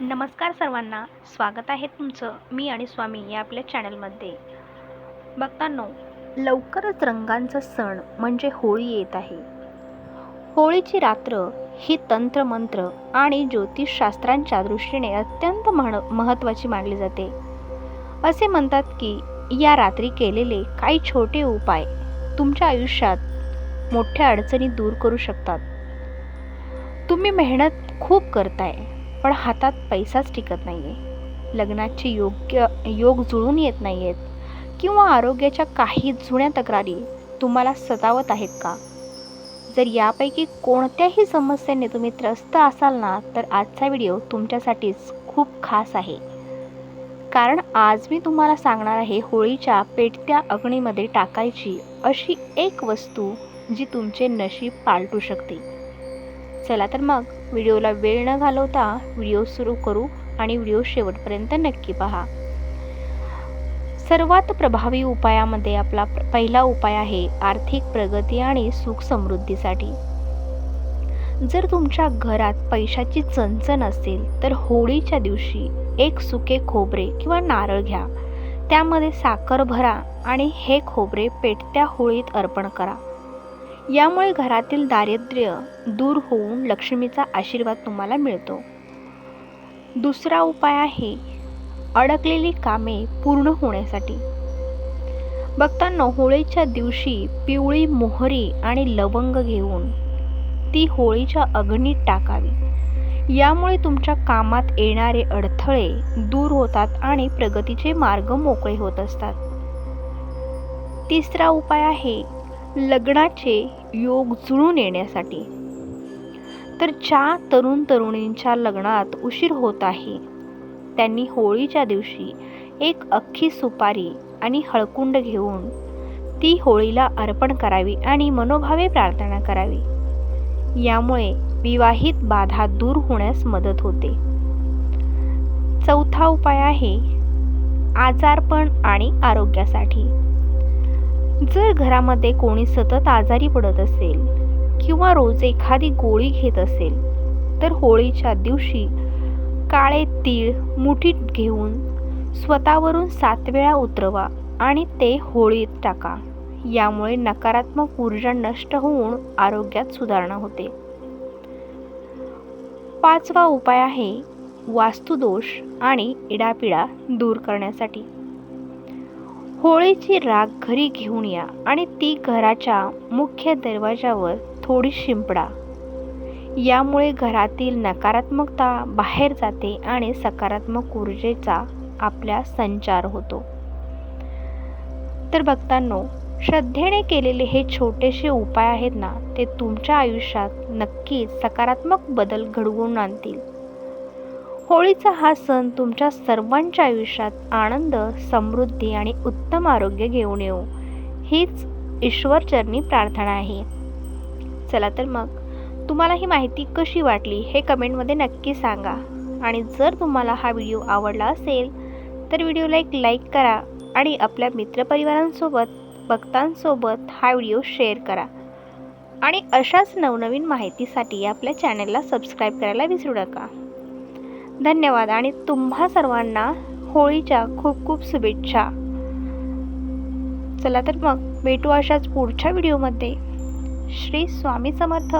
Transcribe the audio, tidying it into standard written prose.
नमस्कार सर्वांना, स्वागत आहे तुमचं मी आणि स्वामी या आपल्या चॅनलमध्ये. भक्तांनो, लवकरच रंगांचा सण म्हणजे होळी येत आहे. होळीची रात्र ही तंत्रमंत्र आणि ज्योतिषशास्त्रांच्या दृष्टीने अत्यंत महत्त्वाची मानली जाते. असे म्हणतात की या रात्री केलेले काही छोटे उपाय तुमच्या आयुष्यात मोठ्या अडचणी दूर करू शकतात. तुम्ही मेहनत खूप करताय पण हातात पैसाच टिकत नाहीये, लग्नाची योग जुळून येत नाहीयेत किंवा आरोग्याच्या काही जुन्या तक्रारी तुम्हाला सतावत आहेत का? जर यापैकी कोणत्याही समस्येने तुम्ही त्रस्त असाल ना, तर आजचा व्हिडिओ तुमच्यासाठीच खूप खास आहे. कारण आज मी तुम्हाला सांगणार आहे होळीच्या पेटत्या अग्नीमध्ये टाकायची अशी एक वस्तू जी तुमचे नशीब पालटू शकते. चला तर मग व्हिडिओला वेळ न घालवता व्हिडिओ सुरू करू आणि व्हिडिओ शेवटपर्यंत नक्की पहा. सर्वात प्रभावी उपायामध्ये आपला पहिला उपाय आहे आर्थिक प्रगती आणि सुख समृद्धीसाठी. जर तुमच्या घरात पैशाची चणचण असेल तर होळीच्या दिवशी एक सुके खोबरे किंवा नारळ घ्या, त्यामध्ये साखर भरा आणि हे खोबरे पेटत्या होळीत अर्पण करा. यामुळे घरातील दारिद्र्य दूर होऊन लक्ष्मीचा आशीर्वाद तुम्हाला मिळतो. दुसरा उपाय आहे अडकलेली कामे पूर्ण होण्यासाठी. भक्तांनो, होळीच्या दिवशी पिवळी मोहरी आणि लवंग घेऊन ती होळीच्या अग्नीत टाकावी. यामुळे तुमच्या कामात येणारे अडथळे दूर होतात आणि प्रगतीचे मार्ग मोकळे होत असतात. तिसरा उपाय आहे लग्नाचे योग जुळून येण्यासाठी. तर ज्या तरुण तरुणींच्या लग्नात उशीर होत आहे त्यांनी होळीच्या दिवशी एक अख्खी सुपारी आणि हळकुंड घेऊन ती होळीला अर्पण करावी आणि मनोभावे प्रार्थना करावी. यामुळे विवाहित बाधा दूर होण्यास मदत होते. चौथा उपाय आहे आजारपण आणि आरोग्यासाठी. जर घरामध्ये कोणी सतत आजारी पडत असेल किंवा रोज एखादी गोळी घेत असेल तर होळीच्या दिवशी काळे तीळ मुठीत घेऊन स्वतःवरून 7 वेळा उतरवा आणि ते होळीत टाका. यामुळे नकारात्मक ऊर्जा नष्ट होऊन आरोग्यात सुधारणा होते. पाचवा उपाय आहे वास्तुदोष आणि इडापिडा दूर करण्यासाठी. होळीची राख घरी घेऊन या आणि ती घराच्या मुख्य दरवाजावर थोडी शिंपडा. यामुळे घरातील नकारात्मकता बाहेर जाते आणि सकारात्मक ऊर्जेचा आपल्या संचार होतो. तर भक्तांनो, श्रद्धेने केलेले हे छोटेसे उपाय आहेत ना, ते तुमच्या आयुष्यात नक्कीच सकारात्मक बदल घडवून आणतील. होळीचा हा सण तुमच्या सर्वांच्या आयुष्यात आनंद, समृद्धी आणि उत्तम आरोग्य घेऊन येऊ हीच ईश्वरचरणी प्रार्थना आहे. चला तर मग तुम्हाला ही माहिती कशी वाटली हे कमेंटमध्ये नक्की सांगा. आणि जर तुम्हाला हा व्हिडिओ आवडला असेल तर व्हिडिओला एक लाईक करा आणि आपल्या मित्रपरिवारांसोबत, भक्तांसोबत हा व्हिडिओ शेअर करा. आणि अशाच नवनवीन माहितीसाठी आपल्या चॅनलला सबस्क्राईब करायला विसरू नका. धन्यवाद आणि तुम्हा सर्वांना होळीच्या खूप खूप शुभेच्छा. चला तर मग भेटू अशाच पुढच्या व्हिडिओमध्ये. श्री स्वामी समर्थ.